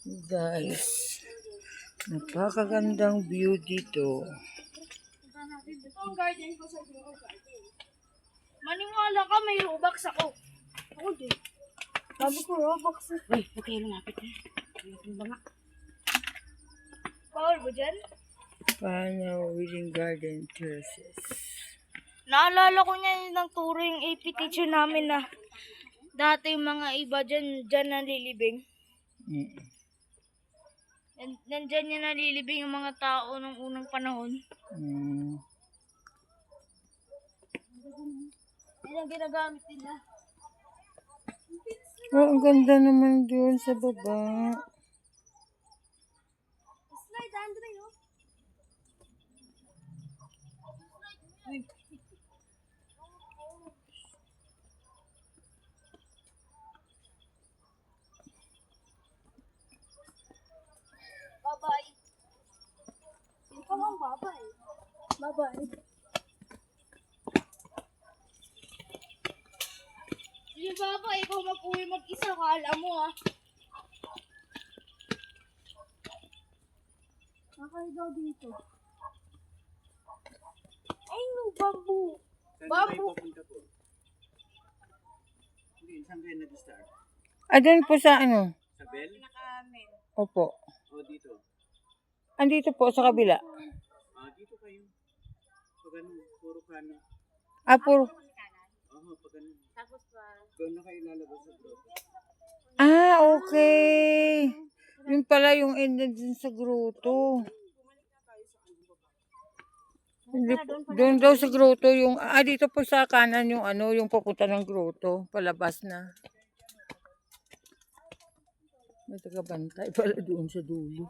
Guys, napakagandang view dito. Ito ang garden ko sa Grow Garden. Maniwala ka, may Robux ako. Ako din. Sabi ko Robux. Uy, huwag kayo lumapit na. Ano ba nga? Power ba dyan? Paano Wedding Garden Terraces. Naalala ko niya ng turo yung AP teacher namin na dati yung mga iba dyan nalilibing. Nandyan yung nalilibing yung mga tao nung unang panahon. Yan ang ginagamit nila. Oh, ang ganda naman doon sa baba. Slide, Andre, no? Bye-bye. Ikaw ang bye-bye. Bye-bye. Sige, Baba, ikaw mag-uwi mag-isa. Kala mo, ah. Nakaigaw dito. Ay, no, bamboo. Bamboo. Saan kayo nag-start? Doon po sa ano? Sa Bell? Opo. O dito? Andito po sa kabila. Dito kayo. Pag ano, puro kano. Puro. Pag ano. Tapos pa. Doon na kayo lalabas sa grotto. Okay. Yun pala yung end din sa grotto. Doon daw sa grotto yung dito po sa kanan yung ano, yung papunta ng grotto, palabas na. May tagabantay pala doon sa dulo.